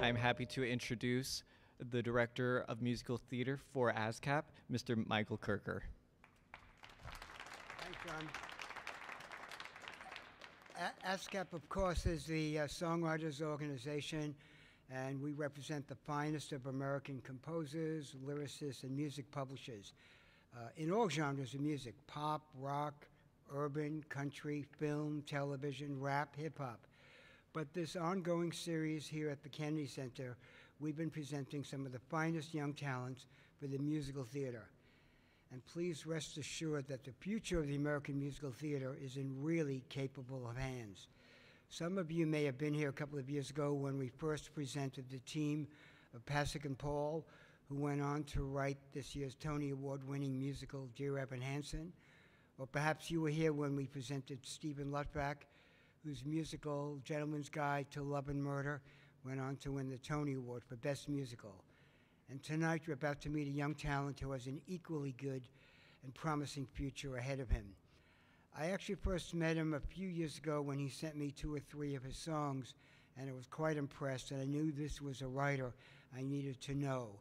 I'm happy to introduce the Director of Musical Theater for ASCAP, Mr. Michael Kirker. Thanks, John. ASCAP, of course, is the songwriters organization, and we represent the finest of American composers, lyricists, and music publishers in all genres of music: pop, rock, urban, country, film, television, rap, hip-hop. But this ongoing series here at the Kennedy Center, we've been presenting some of the finest young talents for the musical theater. And please rest assured that the future of the American musical theater is in really capable of hands. Some of you may have been here a couple of years ago when we first presented the team of Pasek and Paul, who went on to write this year's Tony Award-winning musical Dear Evan Hansen. Or perhaps you were here when we presented Stephen Schwartz, whose musical Gentleman's Guide to Love and Murder went on to win the Tony Award for Best Musical. And tonight you're about to meet a young talent who has an equally good and promising future ahead of him. I actually first met him a few years ago when he sent me 2 or 3 of his songs, and I was quite impressed, and I knew this was a writer I needed to know.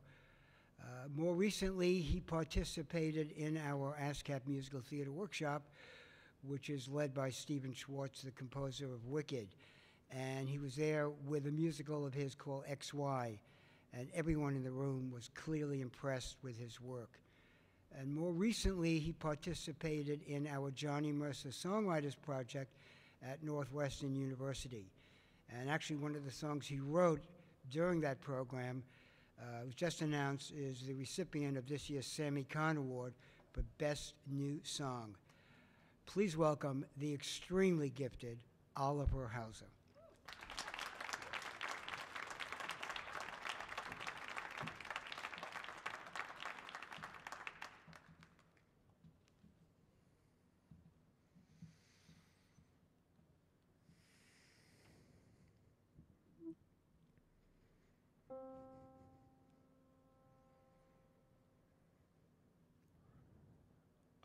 More recently, he participated in our ASCAP Musical Theater Workshop, which is led by Stephen Schwartz, the composer of Wicked. And he was there with a musical of his called XY, and everyone in the room was clearly impressed with his work. And more recently, he participated in our Johnny Mercer Songwriters Project at Northwestern University. And actually, one of the songs he wrote during that program was just announced is the recipient of this year's Sammy Cahn Award for Best New Song. Please welcome the extremely gifted Oliver Hauser.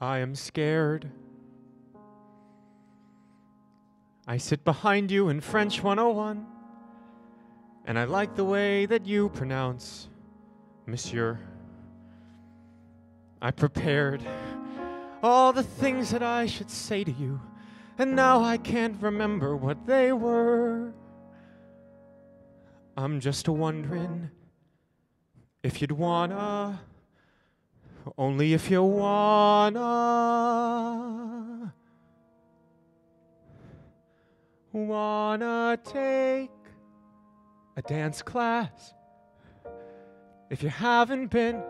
I am scared. I sit behind you in French 101, and I like the way that you pronounce Monsieur. I prepared all the things that I should say to you, and now I can't remember what they were. I'm just wondering if you'd wanna, only if you wanna take a dance class. If you haven't been,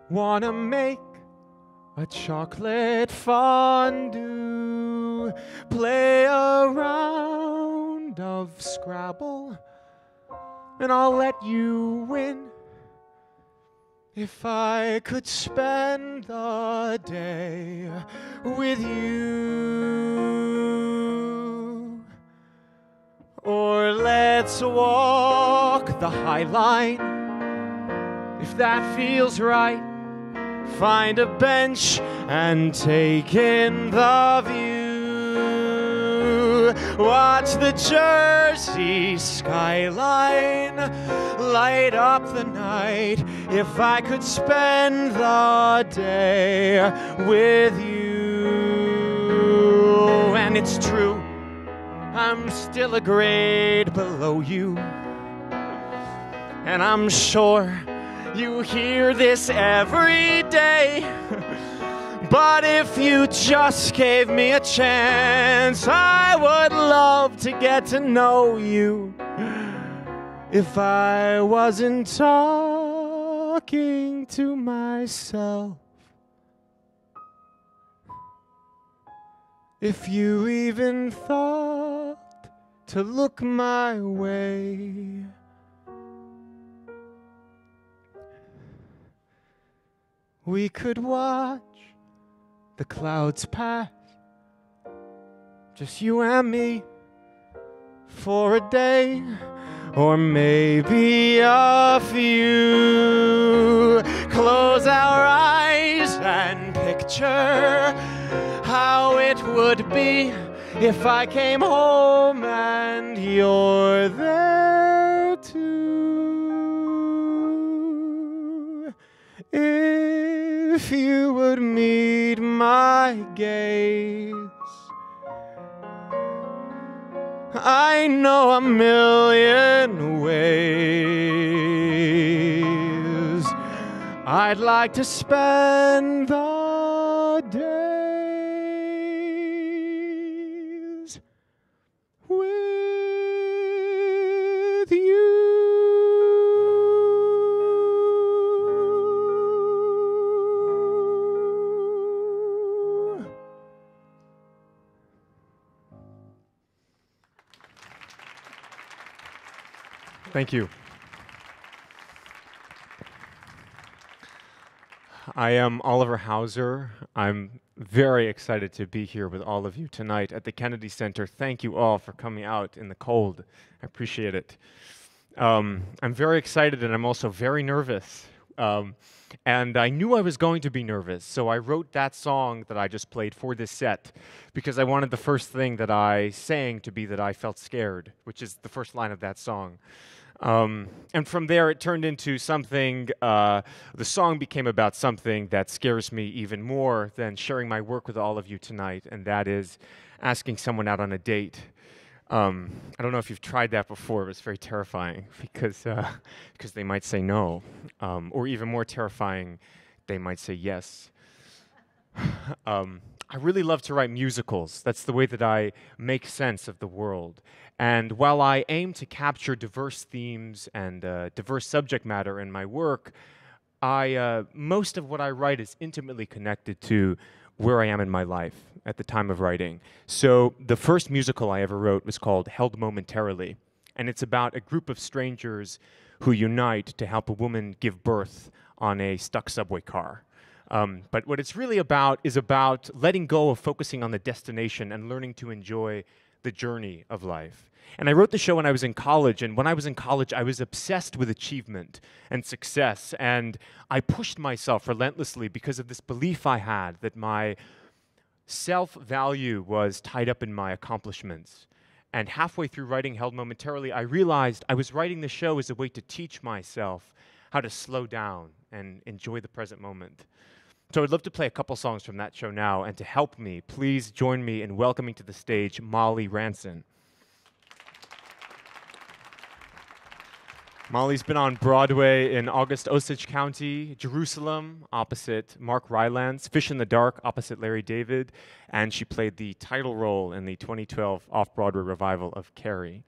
wanna make a chocolate fondue, play a round of Scrabble, and I'll let you win. If I could spend the day with you. Or let's walk the High Line, if that feels right. Find a bench and take in the view. Watch the Jersey skyline light up the night. If I could spend the day with you. And it's true, I'm still a grade below you, and I'm sure you hear this every day. But if you just gave me a chance, I would love to get to know you. If I wasn't talking to myself, if you even thought to look my way, we could watch the clouds pass, just you and me, for a day, or maybe a few. Close our eyes and picture how it would be if I came home and you're there too. If you would meet my gaze, I know a million ways I'd like to spend the days with you. Thank you. I am Oliver Hauser. I'm very excited to be here with all of you tonight at the Kennedy Center. Thank you all for coming out in the cold. I appreciate it. I'm very excited, and I'm also very nervous. And I knew I was going to be nervous, so I wrote that song that I just played for this set because I wanted the first thing that I sang to be that I felt scared, which is the first line of that song. And from there, it turned into something, the song became about something that scares me even more than sharing my work with all of you tonight, and that is asking someone out on a date. I don't know if you've tried that before, but it's very terrifying because they might say no, or even more terrifying, they might say yes. I really love to write musicals. That's the way that I make sense of the world. And while I aim to capture diverse themes and diverse subject matter in my work, most of what I write is intimately connected to where I am in my life at the time of writing. So the first musical I ever wrote was called Held Momentarily, and it's about a group of strangers who unite to help a woman give birth on a stuck subway car. But what it's really about is about letting go of focusing on the destination and learning to enjoy the journey of life. And I wrote the show when I was in college, and when I was in college, I was obsessed with achievement and success, and I pushed myself relentlessly because of this belief I had that my self-value was tied up in my accomplishments. And halfway through writing Held Momentarily, I realized I was writing the show as a way to teach myself how to slow down and enjoy the present moment. So I'd love to play a couple songs from that show now, and to help me, please join me in welcoming to the stage Molly Ranson. Molly's been on Broadway in August Osage County, Jerusalem, opposite Mark Rylance, Fish in the Dark, opposite Larry David, and she played the title role in the 2012 Off-Broadway revival of Carrie.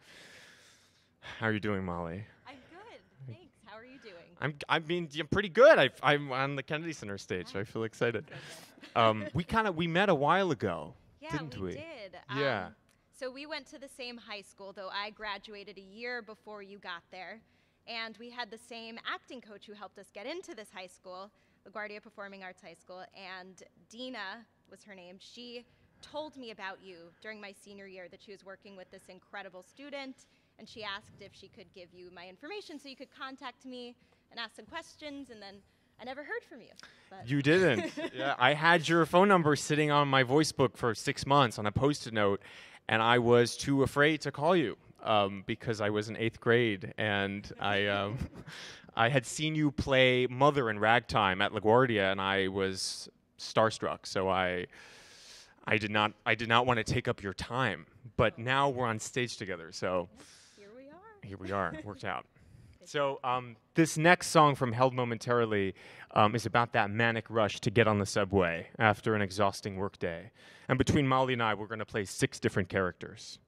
How are you doing, Molly? I'm good, thanks. How are you doing? I'm pretty good. I'm on the Kennedy Center stage, so I feel excited. We met a while ago, didn't we? Yeah, we did. Yeah. So we went to the same high school, though I graduated a year before you got there. And we had the same acting coach who helped us get into this high school, LaGuardia Performing Arts High School, and Dina was her name. She told me about you during my senior year, that she was working with this incredible student, and she asked if she could give you my information so you could contact me and ask some questions, and then I never heard from you. But You didn't. Yeah, I had your phone number sitting on my voice book for 6 months on a Post-it note, and I was too afraid to call you. Because I was in 8th grade, and I had seen you play Mother in Ragtime at LaGuardia, and I was starstruck. So I did not want to take up your time. But now we're on stage together, so here we are. It worked out. So this next song from Held Momentarily is about that manic rush to get on the subway after an exhausting workday. And between Molly and I, we're going to play 6 different characters.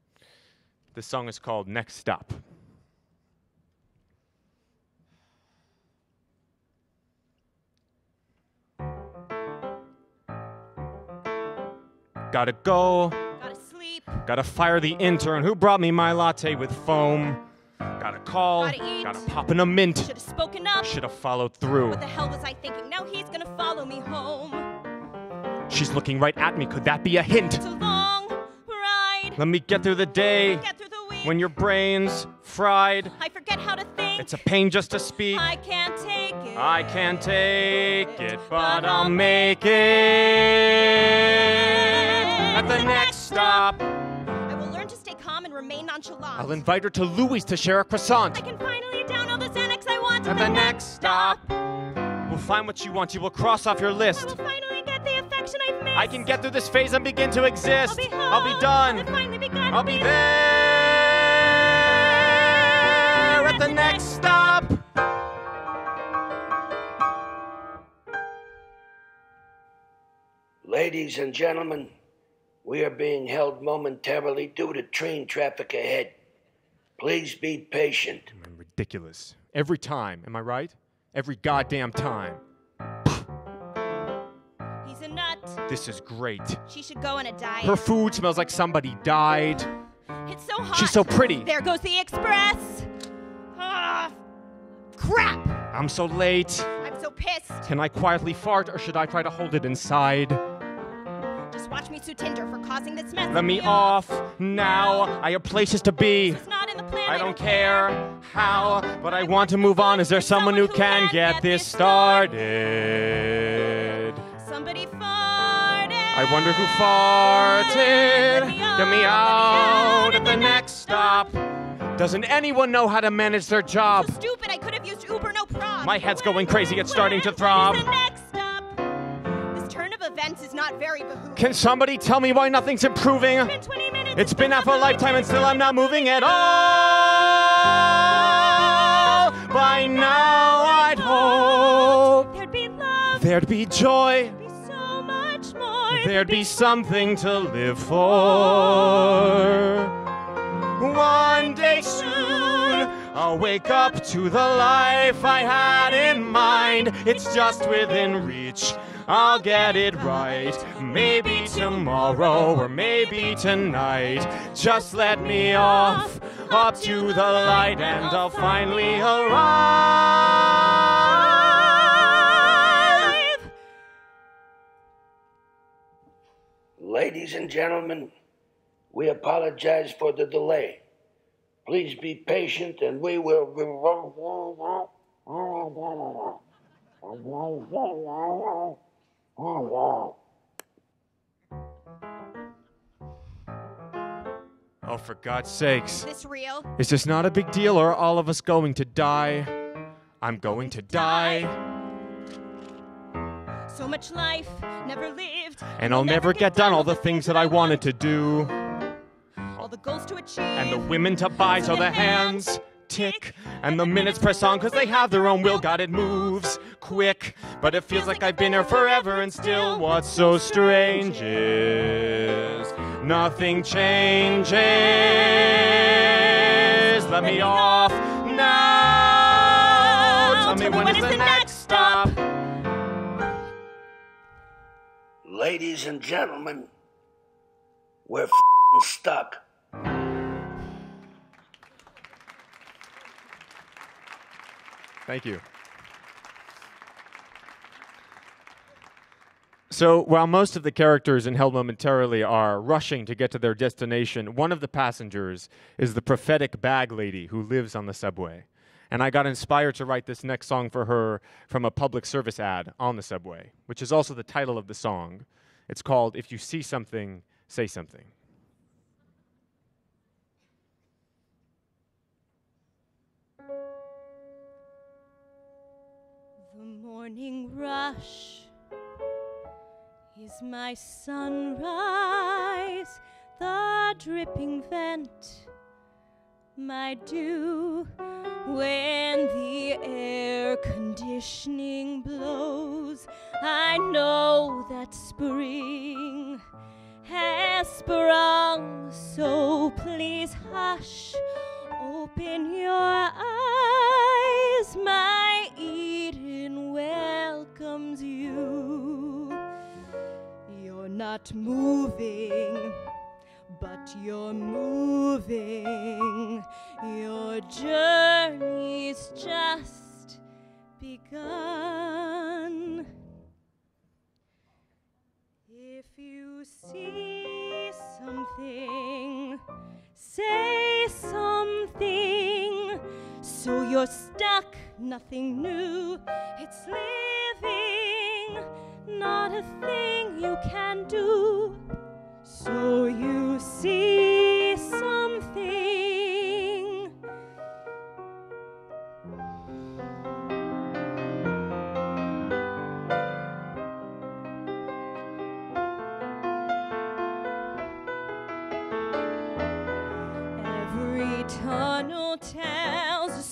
This song is called Next Stop. Gotta go. gotta sleep. Gotta fire the intern who brought me my latte with foam. Gotta call. Gotta eat. Gotta pop in a mint. Should've spoken up. Should've followed through. What the hell was I thinking? Now he's gonna follow me home. She's looking right at me. Could that be a hint? It's a long ride. Let me get through the day. Get through the week. When your brain's fried. I forget how to think. It's a pain just to speak. I can't take it. I can't take it, but I'll make it at the next stop. I will learn to stay calm and remain nonchalant. I'll invite her to Louis to share a croissant. I can finally down all the Xanax I want At the next stop. will find what you want. You will cross off your I list. will finally get the affection I've missed. I can get through this phase and begin to exist. I'll be home. I'll be done. I've finally begun I'll to be there at the next stop. Ladies and gentlemen, we are being held momentarily due to train traffic ahead. Please be patient. Ridiculous. Every time, am I right? Every goddamn time. He's a nut. This is great. She should go on a diet. Her food smells like somebody died. It's so hot. She's so pretty. There goes the express. Ah, crap. I'm so late. I'm so pissed. Can I quietly fart or should I try to hold it inside? Just watch me sue Tinder for causing this mess. Let me off now. I have places to be. It's not in the plan. I don't care how, but I want to move on. Is there someone who can get this started? Somebody farted. I wonder who farted. Get me out at the next stop. Doesn't anyone know how to manage their job? So stupid. I could have used Uber, no problem. My head's going crazy. It's starting to throb. What is the next stop? This turn of events is not very behooving. Can somebody tell me why nothing's improving? It's been 20 minutes. It's been half a lifetime and still I'm not moving at all. By now I'd hope There'd be love. there'd be joy. There'd be so much more. There'd be something to live for. One day soon, I'll wake up to the life I had in mind. It's just within reach. I'll get it right. Maybe tomorrow or maybe tonight. Just let me off up to the light and I'll finally arrive. Ladies and gentlemen, we apologize for the delay. Please be patient and we will... Oh, for God's sakes. Is this real? Is this not a big deal or are all of us going to die? I'm going to die. So much life, never lived. And I'll never get done all the things that I wanted to do. All the goals to achieve. And the women to buy so the hands tick. And the minutes press on cause they have their own will. God, it moves quick. But it feels like I've been here forever and still what's so strange is nothing changes. Let me off now. Tell me when is the next stop? Ladies and gentlemen, we're f***ing stuck. Thank you. So while most of the characters in Held Momentarily are rushing to get to their destination, one of the passengers is the prophetic bag lady who lives on the subway. And I got inspired to write this next song for her from a public service ad on the subway, which is also the title of the song. It's called If You See Something, Say Something. The morning rush is my sunrise, the dripping vent, my dew. When the air conditioning blows, I know that spring has sprung. So please hush, open your eyes, my Eden welcomes you. You're not moving, but you're moving. Your journey's just begun. If you see something, say something. So you're stuck, nothing new. It's living, not a thing you can do. So you see something.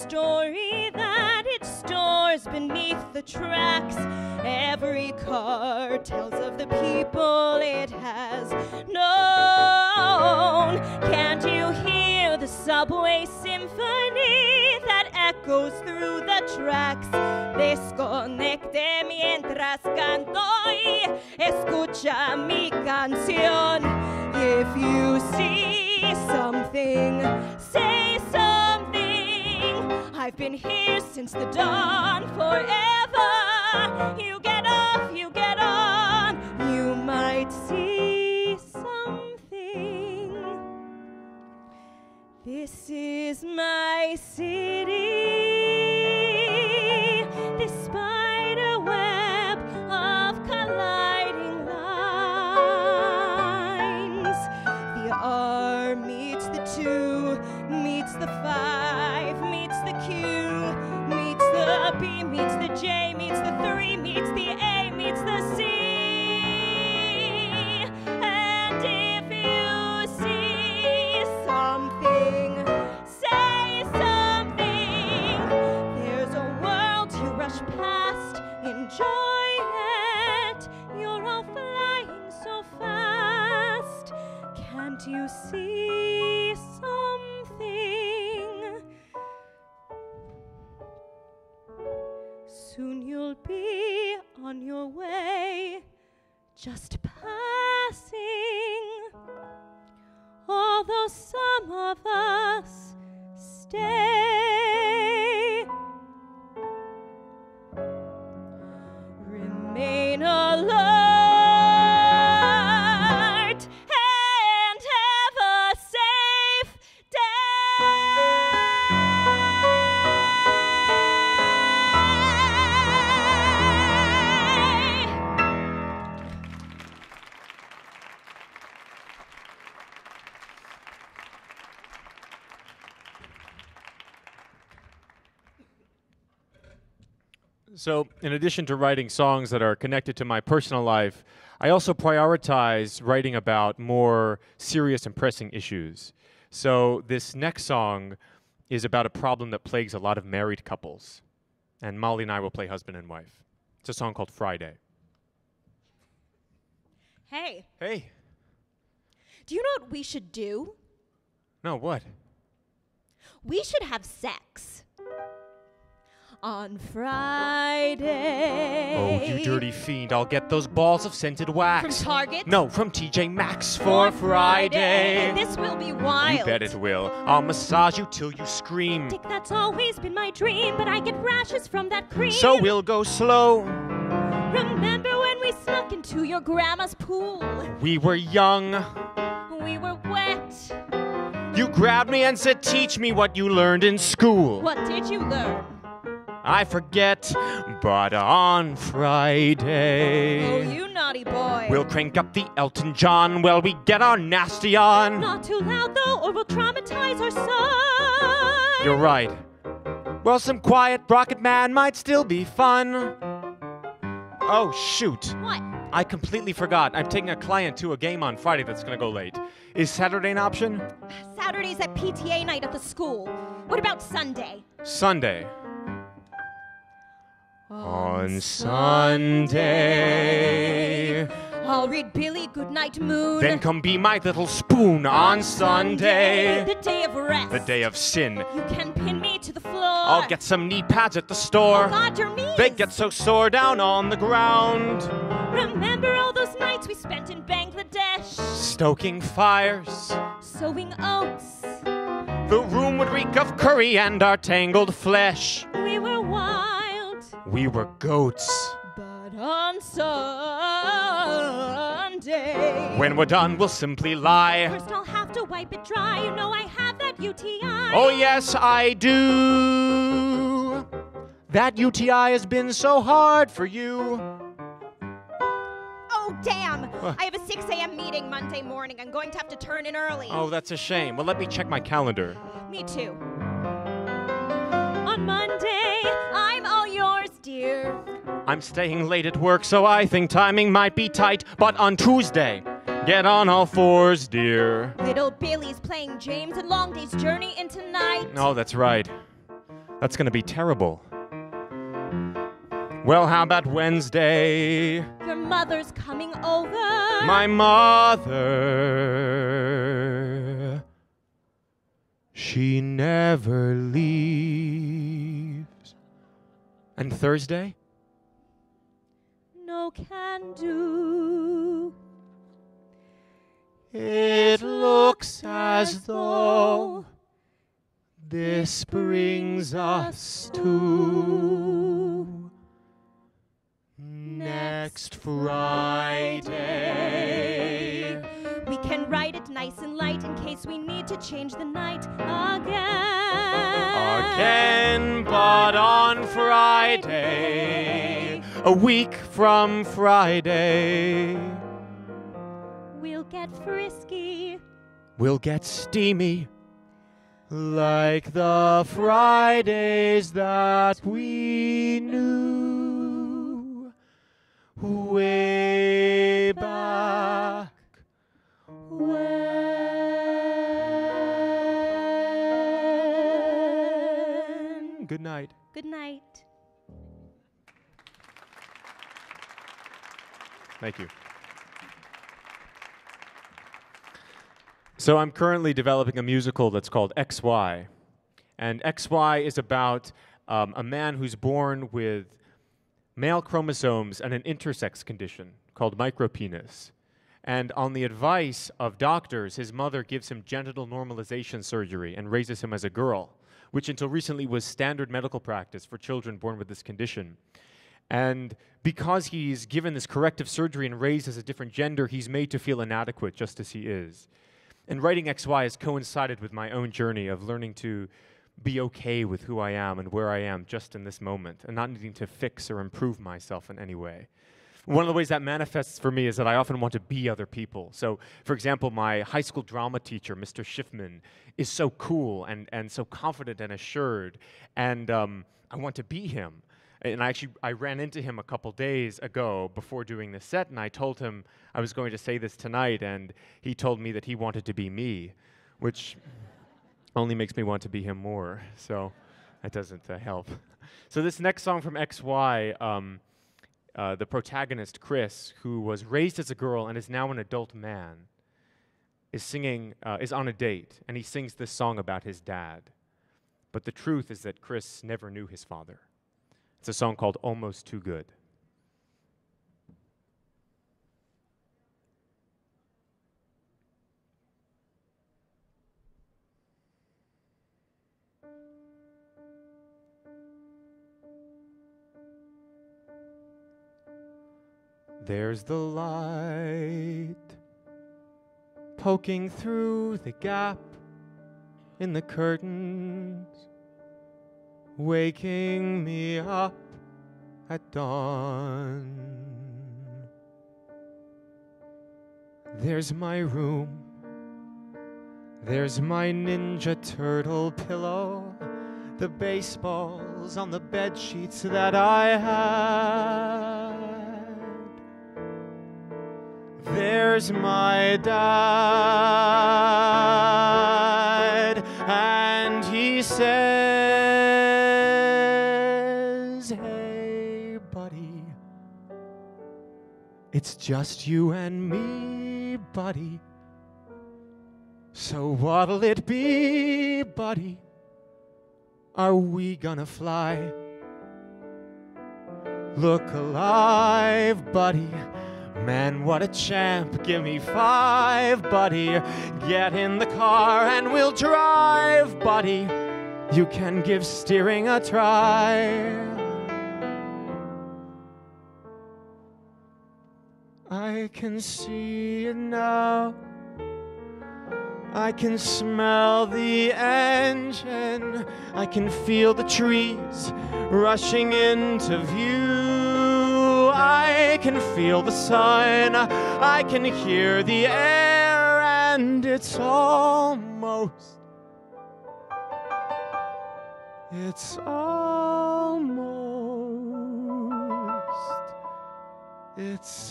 story that it stores beneath the tracks. Every car tells of the people it has known. Can't you hear the subway symphony that echoes through the tracks? Desconecte mientras canto y escucha mi canción. If you see something, say something. I've been here since the dawn, forever. You get off, you get on. You might see something. This is my city, this spider web of colliding lines. The R meets the 2, meets the 5, meets the Q, meets the B, meets the J, meets the 3, meets the A, meets the C. And if you see something, say something. There's a world you rush past, enjoy it. You're all flying so fast. Can't you see something? Soon you'll be on your way, just passing. Although some of us stay. Remain alert and have a safe day. So, in addition to writing songs that are connected to my personal life, I also prioritize writing about more serious and pressing issues. So, this next song is about a problem that plagues a lot of married couples. And Molly and I will play husband and wife. It's a song called Friday. Hey, Hey. do you know what we should do? No, what? We should have sex. On Friday. Oh, you dirty fiend. I'll get those balls of scented wax. From Target? No, from TJ Maxx for Friday. This will be wild. You bet it will. I'll massage you till you scream. Dick, that's always been my dream, but I get rashes from that cream. So we'll go slow. Remember when we snuck into your grandma's pool? We were young. We were wet. You grabbed me and said, teach me what you learned in school. What did you learn? I forget, but on Friday. Oh, you naughty boy. We'll crank up the Elton John while we get our nasty on. Not too loud, though, or we'll traumatize our son. You're right. Well, some quiet Rocket Man might still be fun. Oh, shoot. What? I completely forgot. I'm taking a client to a game on Friday that's going to go late. Is Saturday an option? Saturday's at PTA night at the school. What about Sunday? Sunday. On Sunday. I'll read Billy Goodnight Moon. Then come be my little spoon on Sunday. The day of rest. The day of sin. You can pin me to the floor. I'll get some knee pads at the store. Oh God, your knees. They get so sore down on the ground. Remember all those nights we spent in Bangladesh? Stoking fires. Sowing oats. The room would reek of curry and our tangled flesh. We were wild. We were goats. But on Sunday, When we're done, we'll simply lie. first I'll have to wipe it dry. You know I have that UTI. Oh, yes, I do. That UTI has been so hard for you. Oh, damn! I have a 6 a.m. meeting Monday morning. I'm going to have to turn in early. Oh, that's a shame. Well, let me check my calendar. Me too. On Monday, I'm all yours, dear. I'm staying late at work, so I think timing might be tight. But on Tuesday, get on all fours, dear. Little Billy's playing James and Long Day's Journey into Night. Oh, that's right. That's going to be terrible. Well, how about Wednesday? Your mother's coming over. My mother, she never leaves. And Thursday? No can do. It looks as though this brings us to next Friday. We can write it nice and light in case we need to change the night again. But on Friday, a week from Friday, We'll get frisky. we'll get steamy like the Fridays that we knew way back when. Good night. Good night. Thank you. So I'm currently developing a musical that's called XY. And XY is about a man who's born with male chromosomes and an intersex condition called micropenis. And on the advice of doctors, his mother gives him genital normalization surgery and raises him as a girl, which until recently was standard medical practice for children born with this condition. And because he's given this corrective surgery and raised as a different gender, he's made to feel inadequate just as he is. And writing XY has coincided with my own journey of learning to be okay with who I am and where I am just in this moment and not needing to fix or improve myself in any way. One of the ways that manifests for me is that I often want to be other people. So, for example, my high school drama teacher, Mr. Schiffman, is so cool and so confident and assured, and I want to be him. And I ran into him a couple days ago before doing this set, and I told him I was going to say this tonight, and he told me that he wanted to be me, which only makes me want to be him more, so that doesn't help. So this next song from XY, the protagonist, Chris, who was raised as a girl and is now an adult man, is on a date, and he sings this song about his dad. But the truth is that Chris never knew his father. It's a song called Almost Too Good. There's the light poking through the gap in the curtains, waking me up at dawn. There's my room, there's my Ninja Turtle pillow, the baseballs on the bed sheets that I had. There's my dad, and he says, "Hey, buddy, it's just you and me, buddy. So what'll it be, buddy? Are we gonna fly? Look alive, buddy. Man, what a champ. Give me 5, buddy. Get in the car and we'll drive, buddy. You can give steering a try. I can see it now. I can smell the engine. I can feel the trees rushing into view. I can feel the sun. I can hear the air, and it's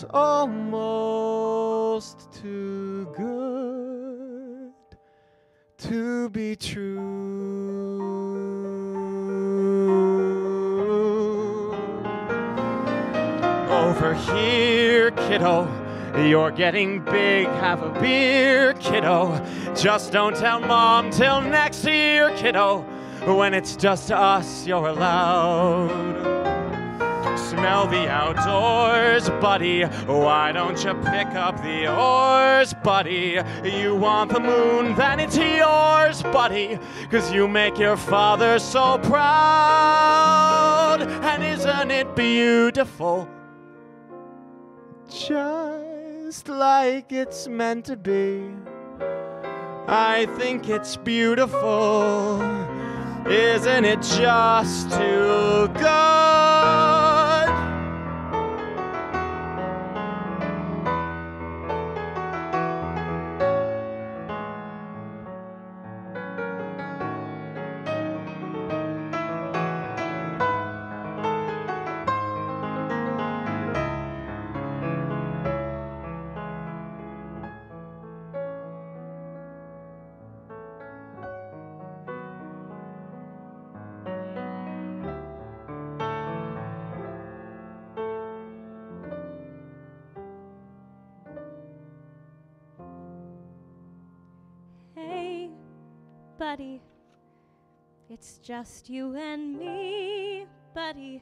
almost too good to be true. over here, kiddo. You're getting big, have a beer, kiddo. Just don't tell Mom till next year, kiddo. When it's just us, you're allowed. Smell the outdoors, buddy. Why don't you pick up the oars, buddy? You want the moon, then it's yours, buddy. 'Cause you make your father so proud. And isn't it beautiful? Just like it's meant to be. I think it's beautiful. Isn't it just too good? Buddy, it's just you and me, buddy.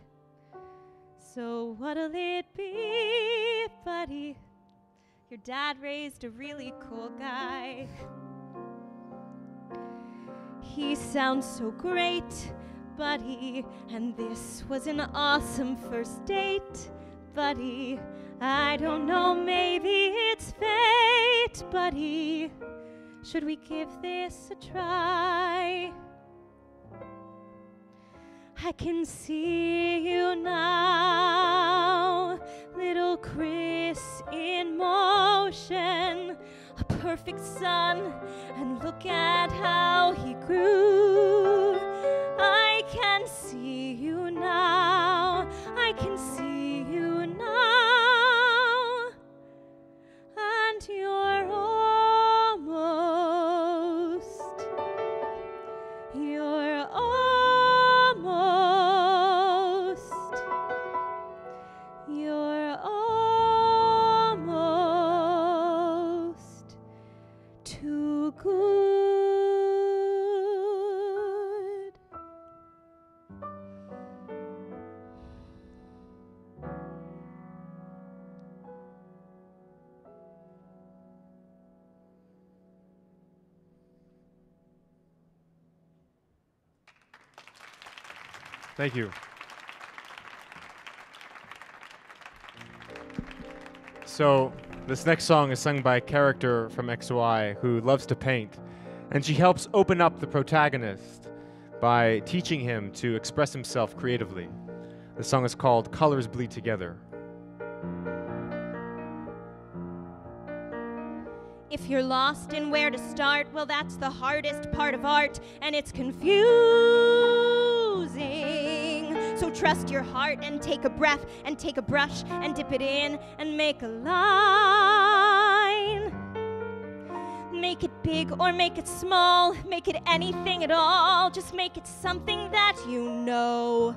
So what'll it be, buddy? Your dad raised a really cool guy. He sounds so great, buddy, and this was an awesome first date, buddy. I don't know, maybe it's fate, buddy. Should we give this a try? I can see you now, little Chris in motion, a perfect son, and look at how he grew. I can see you now, I can see you now, and you're too good. Thank you. So, this next song is sung by a character from XY who loves to paint, and she helps open up the protagonist by teaching him to express himself creatively. The song is called Colors Bleed Together. If you're lost in where to start, well, that's the hardest part of art, and it's confusing. So trust your heart and take a breath and take a brush and dip it in and make a line. Make it big or make it small, make it anything at all. Just make it something that you know,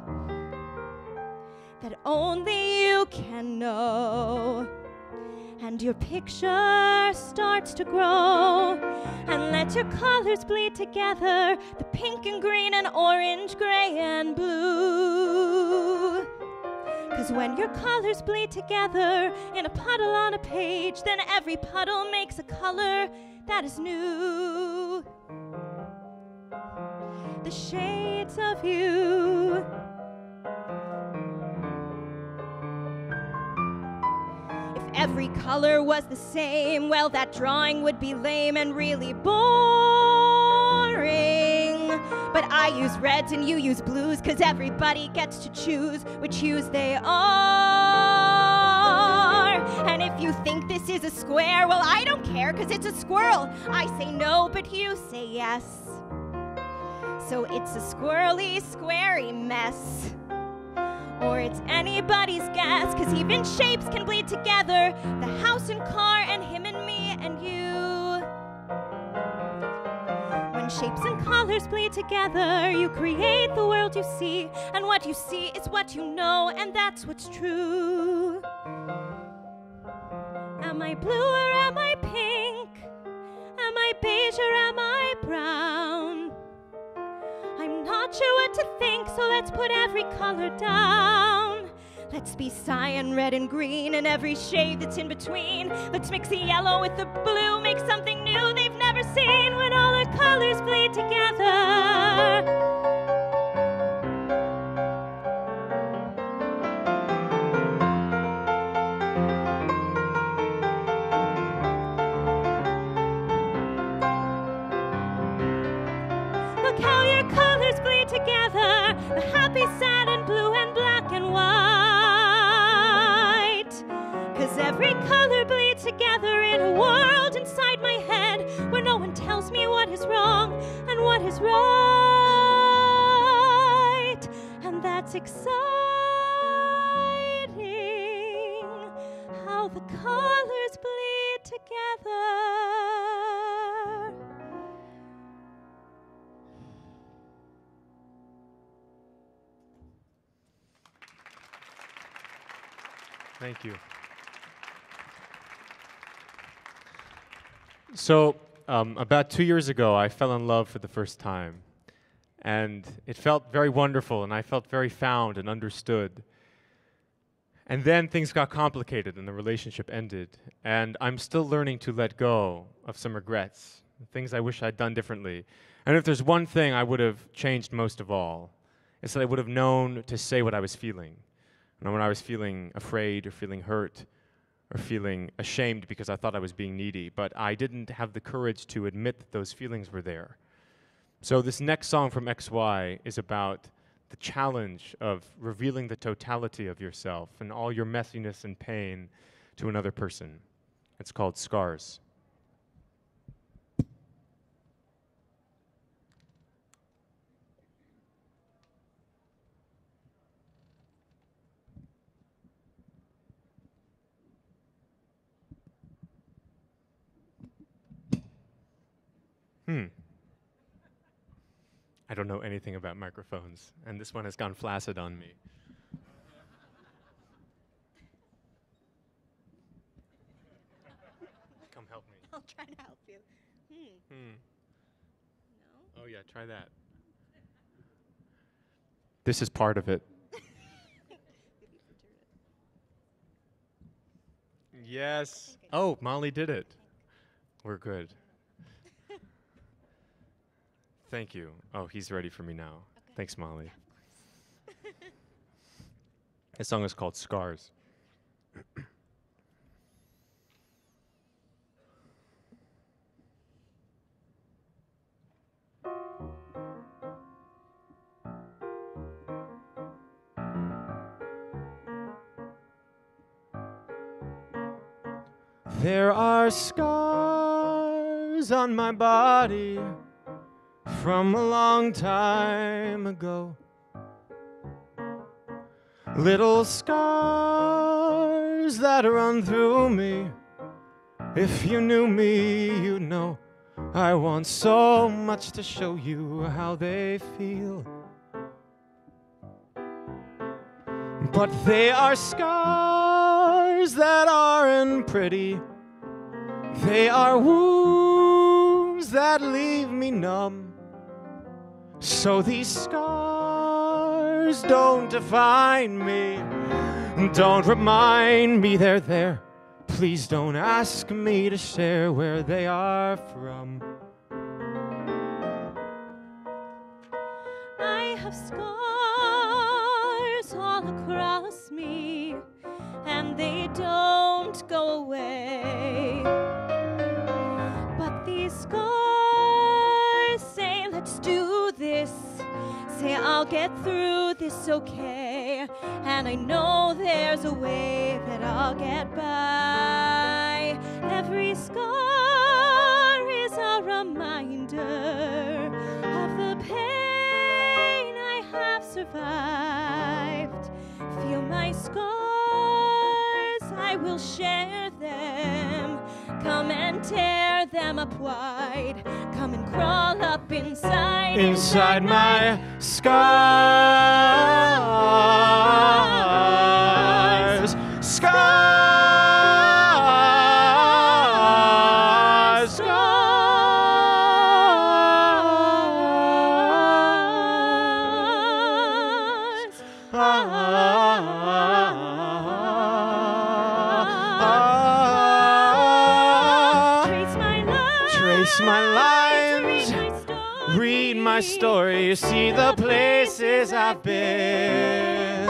that only you can know. And your picture starts to grow, and let your colors bleed together, the pink and green and orange, gray and blue. 'Cause when your colors bleed together in a puddle on a page, then every puddle makes a color that is new. The shades of you. Every color was the same, well, that drawing would be lame and really boring. But I use reds and you use blues, 'cause everybody gets to choose which hues they are. And if you think this is a square, well, I don't care, 'cause it's a squirrel. I say no, but you say yes. So it's a squirrely, squarey mess. Or it's anybody's guess, 'cause even shapes can bleed together. The house and car and him and me and you. When shapes and colors bleed together. You create the world you see, and what you see is what you know, and that's what's true. Am I blue or am I pink? Am I beige or am I brown? I'm not sure what to think, so let's put every color down. Let's be cyan, red, and green, and every shade that's in between. Let's mix the yellow with the blue, make something new they've never seen. When all our colors bleed together, look how your colors bleed together. The happy, sad, and blue, and black, and white. 'Cause every color bleeds together in a world inside my head, where no one tells me what is wrong and what is right. And that's exciting, how the colors bleed together. Thank you. So, about 2 years ago, I fell in love for the first time. And it felt very wonderful, and I felt very found and understood. And then things got complicated, and the relationship ended. And I'm still learning to let go of some regrets, things I wish I'd done differently. And if there's one thing I would have changed most of all, it's that I would have known to say what I was feeling. And when I was feeling afraid or feeling hurt or feeling ashamed because I thought I was being needy, but I didn't have the courage to admit that those feelings were there. So this next song from XY is about the challenge of revealing the totality of yourself and all your messiness and pain to another person. It's called Scars. I don't know anything about microphones, and this one has gone flaccid on me. Come help me. I'll try to help you. No? Oh yeah, try that. This is part of it. Yes. Oh, Molly did it. We're good. Thank you. Oh, he's ready for me now. Okay. Thanks, Molly. Yeah, of course. This song is called Scars. There are scars on my body from a long time ago. Little scars that run through me. If you knew me, you'd know I want so much to show you how they feel. But they are scars that aren't pretty. They are wounds that leave me numb. So these scars don't define me. Don't remind me they're there. Please don't ask me to share where they are from. I have scars all across me, and they don't go away. But these scars say, let's do this. Say, I'll get through this okay. And I know there's a way that I'll get by. Every scar is a reminder of the pain I have survived. Feel my scars, I will share them. Come and tear them up wide. Come and crawl up inside. Inside my scars. Scars. Trace my lines, read my story, see the places I've been.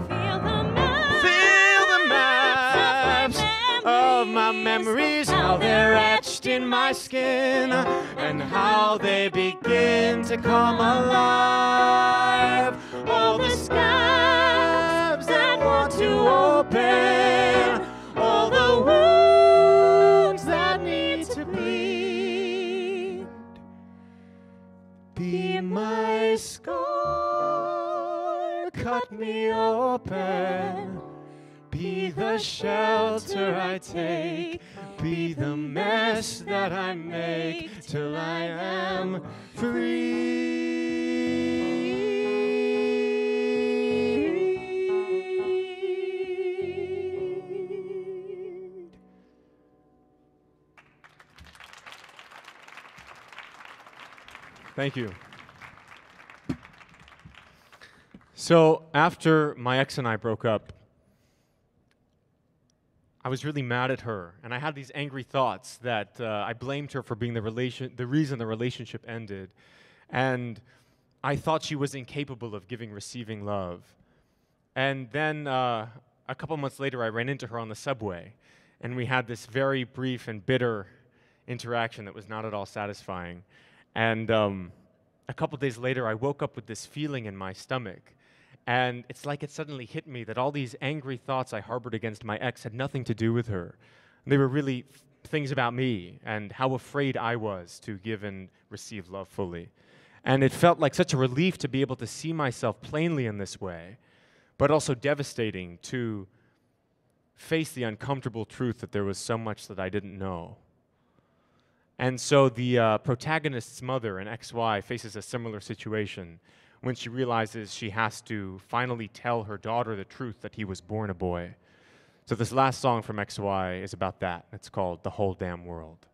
Feel the maps of my memories, how they're etched in my skin, and how they begin to come alive. All the scabs that want to open, all the wounds that need to bleed. Be my scar, cut me open. Be the shelter I take, be the mess that I make, till I am free. Thank you. So after my ex and I broke up, I was really mad at her, and I had these angry thoughts that I blamed her for being the reason the relationship ended, and I thought she was incapable of receiving love. And then a couple months later, I ran into her on the subway, and we had this very brief and bitter interaction that was not at all satisfying. And a couple days later, I woke up with this feeling in my stomach. And it's like it suddenly hit me that all these angry thoughts I harbored against my ex had nothing to do with her. They were really things about me and how afraid I was to give and receive love fully. And it felt like such a relief to be able to see myself plainly in this way, but also devastating to face the uncomfortable truth that there was so much that I didn't know. And so the protagonist's mother, an XY, faces a similar situation when she realizes she has to finally tell her daughter the truth that he was born a boy. So this last song from XY is about that. It's called The Whole Damn World.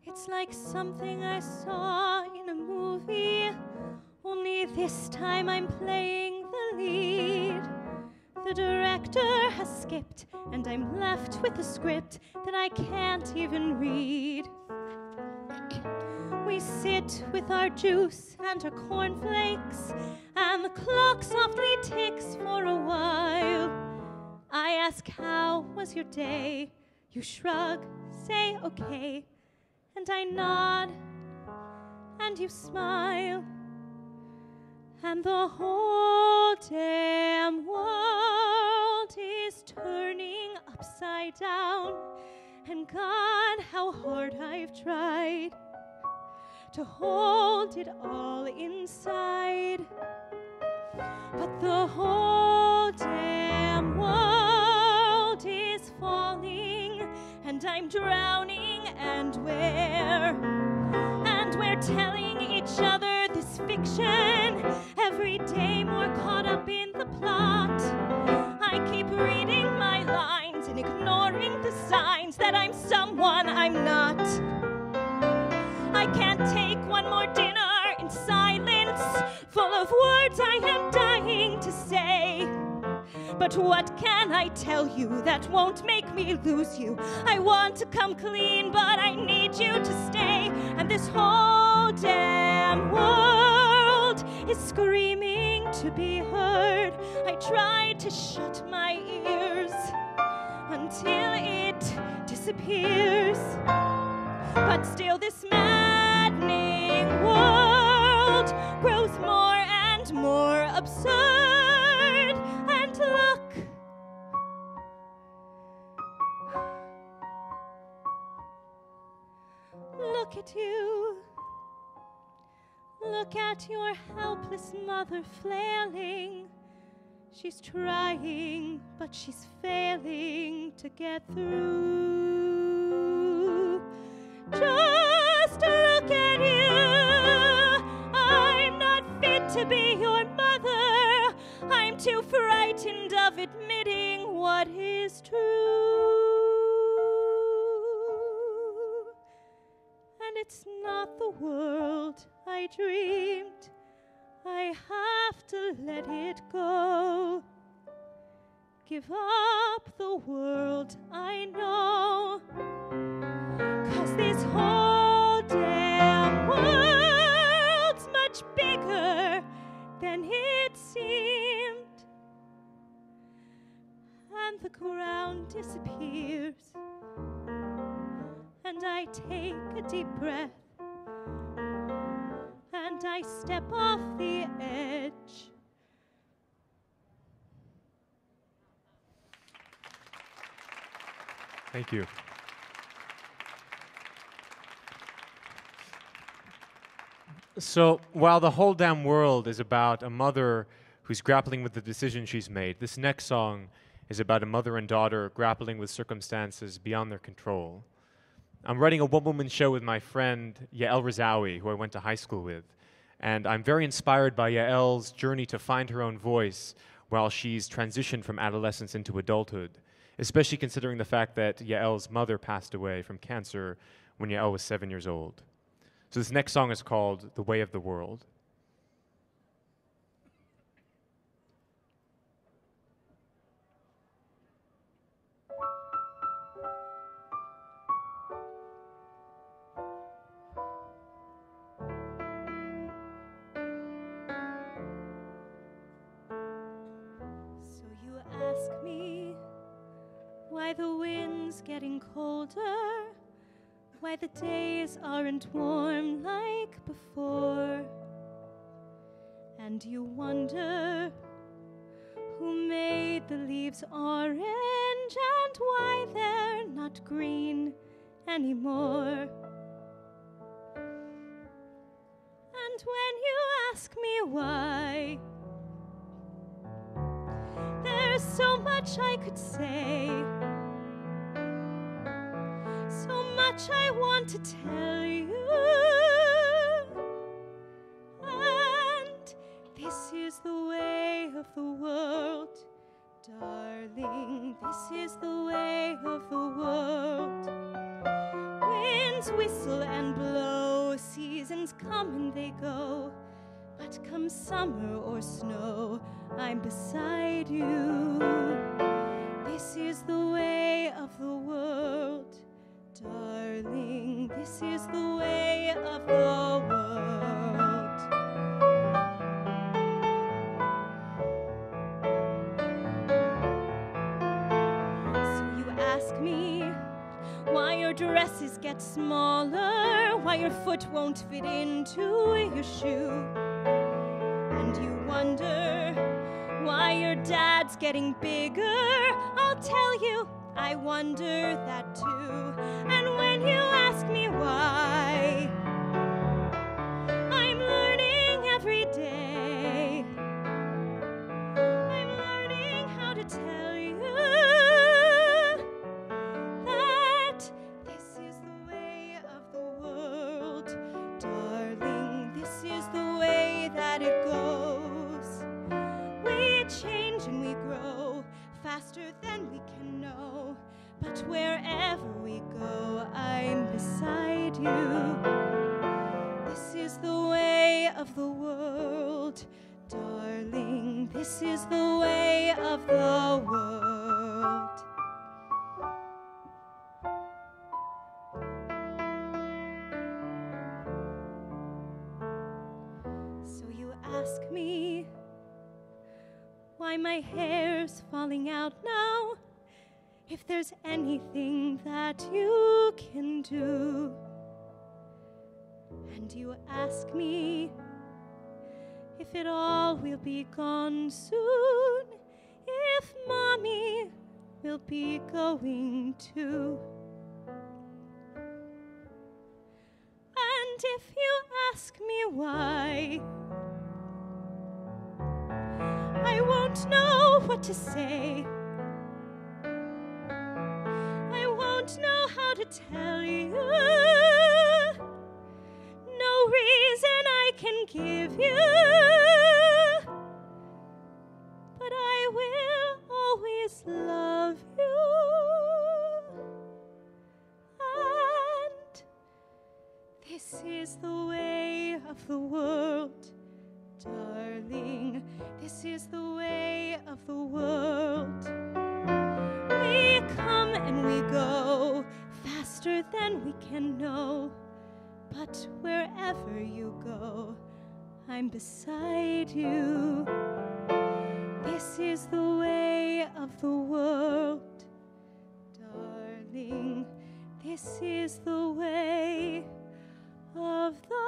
It's like something I saw in a movie, only this time I'm playing the lead. The director has skipped, and I'm left with a script that I can't even read. We sit with our juice and our cornflakes, and the clock softly ticks for a while. I ask, how was your day? You shrug, say okay, and I nod, and you smile, and the whole damn world is turning upside down. And God, how hard I've tried to hold it all inside. But the whole damn world is falling, and I'm drowning, and we're telling each other this fiction, every day more caught up in the plot. I keep reading my lines and ignoring the signs that I'm someone I'm not. I can't take one more dinner in silence, full of words I am dying to say. But what can I tell you that won't make me lose you? I want to come clean, but I need you to stay. And this whole damn world is screaming to be heard. I tried to shut my ears until it disappears. But still this maddening world grows more and more absurd. at you. Look at your helpless mother flailing. She's trying, but she's failing to get through. Just look at you. I'm not fit to be your mother. I'm too frightened of admitting what is true. And it's not the world I dreamed. I have to let it go. Give up the world I know. 'Cause this whole damn world's much bigger than it seemed. And the ground disappears. And I take a deep breath. And I step off the edge. Thank you. So, while the whole damn world is about a mother who's grappling with the decision she's made, this next song is about a mother and daughter grappling with circumstances beyond their control. I'm writing a one-woman show with my friend Yael Razawi, who I went to high school with. And I'm very inspired by Yael's journey to find her own voice while she's transitioned from adolescence into adulthood, especially considering the fact that Yael's mother passed away from cancer when Yael was 7 years old. So this next song is called The Way of the World. Ask me why the wind's getting colder, why the days aren't warm like before. And you wonder who made the leaves orange and why they're not green anymore. And when you ask me why, there's so much I could say, so much I want to tell you. And this is the way of the world, darling, this is the way of the world. Winds whistle and blow, seasons come and they go, but come summer or snow, I'm beside you. This is the way of the world, darling, this is the way of the world. So you ask me why your dresses get smaller, why your foot won't fit into your shoe. And you wonder why your dad's getting bigger. I'll tell you, I wonder that too. And when you ask me why, I'm learning every day. I'm learning how to tell you that this is the way of the world, darling, this is the way that it goes. We change and we grow faster than we can know, but wherever we go, I'm beside you. This is the way of the world, darling, this is the way of the world. So you ask me why my hair's falling out now, if there's anything that you can do. And you ask me if it all will be gone soon, if mommy will be going too. And if you ask me why, I won't know what to say. I won't know how to tell you. No reason I can give you. But I will always love you. And this is the way of the world, darling. This is the way of the world. We come and we go faster than we can know. But wherever you go, I'm beside you. This is the way of the world, darling. This is the way of the world.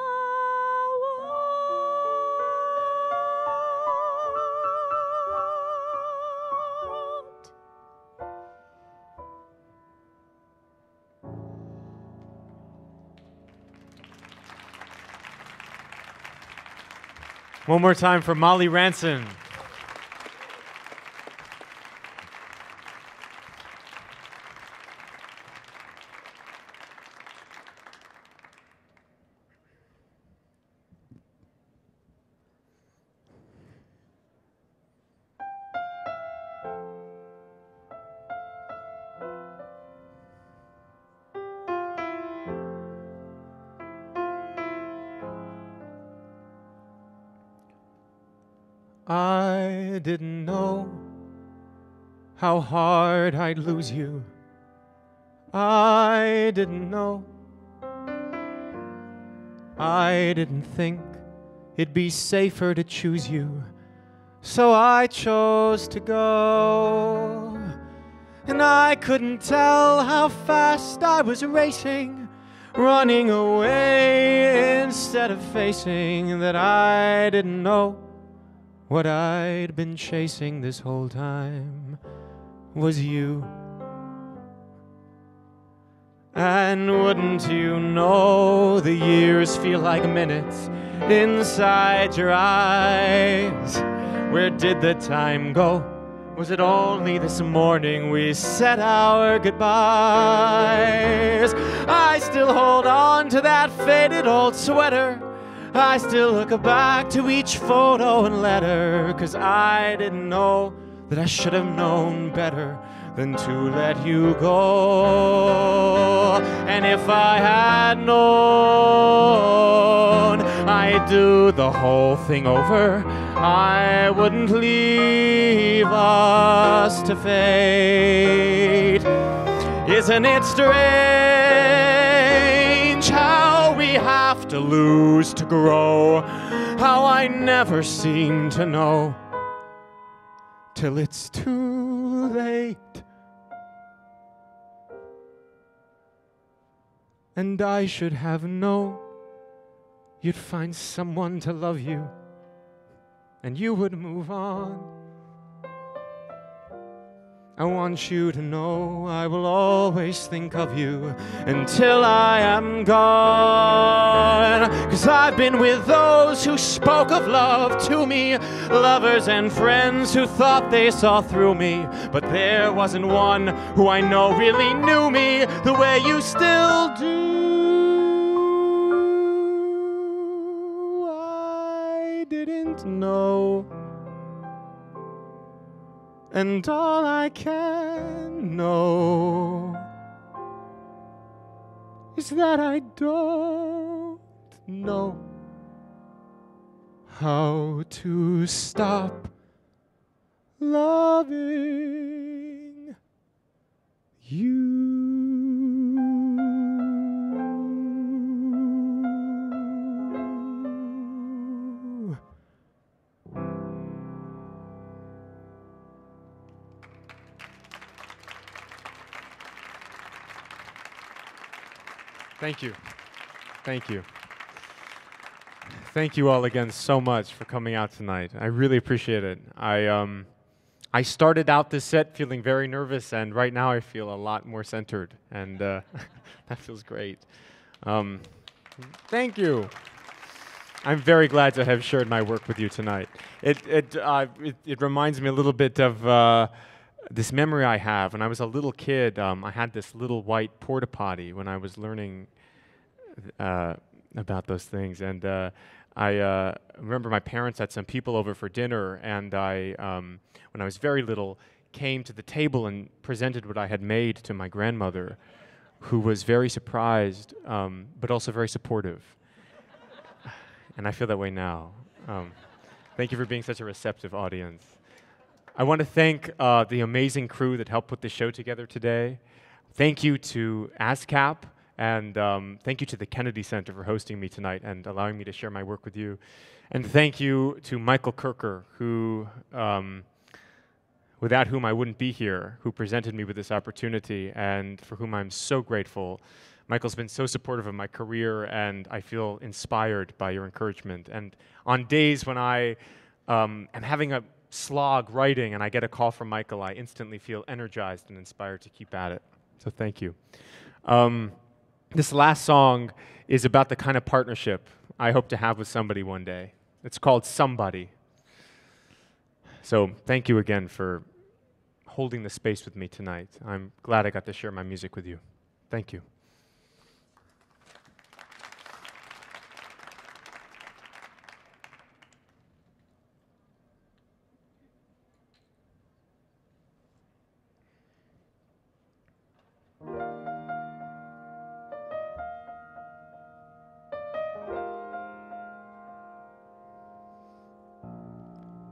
One more time for Molly Ranson. I didn't know how hard I'd lose you. I didn't know. I didn't think it'd be safer to choose you. So I chose to go. And I couldn't tell how fast I was racing, running away instead of facing that I didn't know. What I'd been chasing this whole time was you. And wouldn't you know, the years feel like minutes inside your eyes. Where did the time go? Was it only this morning we said our goodbyes? I still hold on to that faded old sweater. I still look back to each photo and letter, 'cause I didn't know that I should have known better than to let you go. And if I had known I'd do the whole thing over, I wouldn't leave us to fate. Isn't it strange how we have to lose to grow? How I never seem to know till it's too late. And I should have known you'd find someone to love you, and you would move on. I want you to know I will always think of you until I am gone. 'Cause I've been with those who spoke of love to me, lovers and friends who thought they saw through me. But there wasn't one who I know really knew me the way you still do. I didn't know. And all I can know is that I don't know how to stop loving you. Thank you. Thank you. Thank you all again so much for coming out tonight. I really appreciate it. I started out this set feeling very nervous, and right now I feel a lot more centered, and that feels great. Thank you. I'm very glad to have shared my work with you tonight. It reminds me a little bit of this memory I have. When I was a little kid, I had this little white porta potty when I was learning about those things. And I remember my parents had some people over for dinner, and I, when I was very little, came to the table and presented what I had made to my grandmother, who was very surprised, but also very supportive. And I feel that way now. Thank you for being such a receptive audience. I want to thank the amazing crew that helped put this show together today. Thank you to ASCAP, and thank you to the Kennedy Center for hosting me tonight and allowing me to share my work with you. And thank you to Michael Kirker, who, without whom I wouldn't be here, who presented me with this opportunity and for whom I'm so grateful. Michael's been so supportive of my career, and I feel inspired by your encouragement. And on days when I am having a slog writing and I get a call from Michael, I instantly feel energized and inspired to keep at it. So thank you. This last song is about the kind of partnership I hope to have with somebody one day. It's called Somebody. So thank you again for holding the space with me tonight. I'm glad I got to share my music with you. Thank you.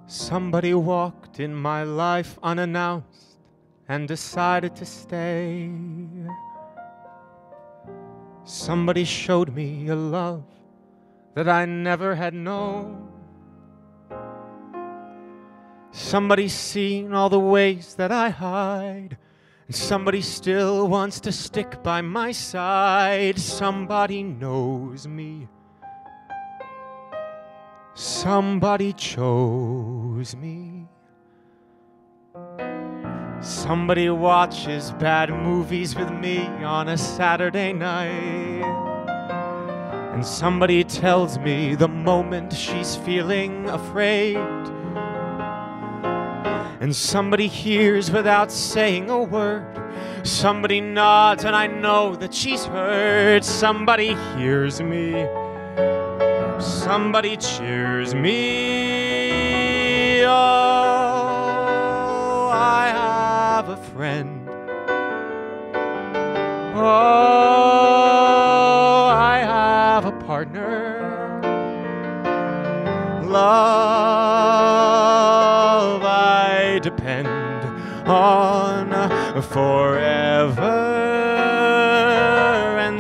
Somebody walked in my life unannounced and decided to stay. Somebody showed me a love that I never had known. Somebody's seen all the ways that I hide, and somebody still wants to stick by my side. Somebody knows me. Somebody chose me. Somebody watches bad movies with me on a Saturday night. And somebody tells me the moment she's feeling afraid. And somebody hears without saying a word. Somebody nods and I know that she's heard. Somebody hears me. Somebody cheers me. Oh, I have a friend. Oh, I have a partner. Love I depend on forever.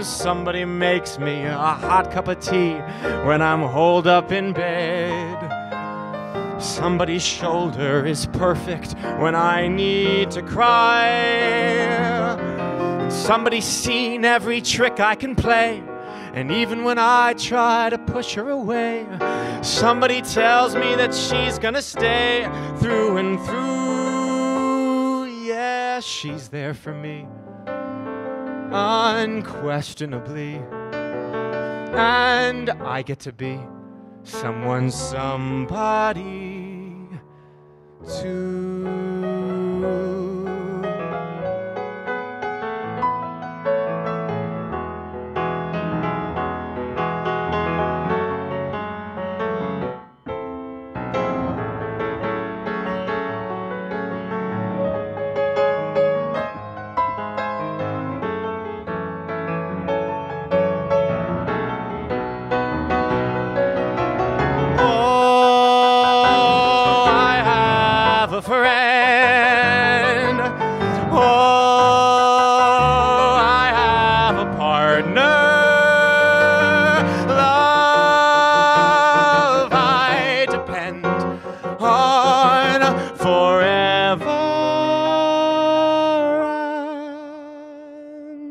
Somebody makes me a hot cup of tea when I'm holed up in bed. Somebody's shoulder is perfect when I need to cry. Somebody's seen every trick I can play, and even when I try to push her away, somebody tells me that she's gonna stay through and through. Yeah, she's there for me, unquestionably, and I get to be someone's somebody too. Friend, oh, I have a partner. Love I depend on forever.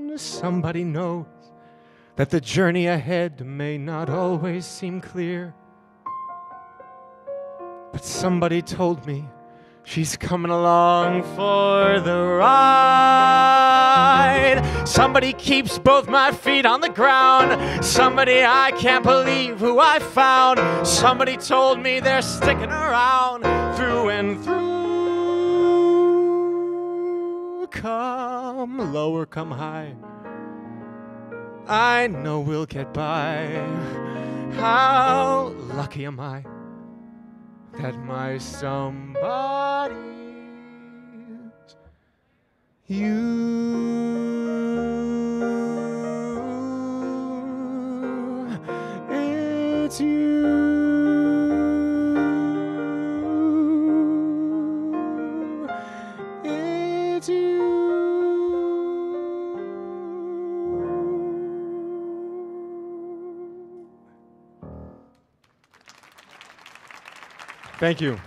And somebody knows that the journey ahead may not always seem clear, but somebody told me She's coming along for the ride. Somebody keeps both my feet on the ground. Somebody I can't believe who I found. Somebody told me they're sticking around through and through. Come lower, come high. I know we'll get by. How lucky am I that my somebody's you. It's you. It's you. Thank you.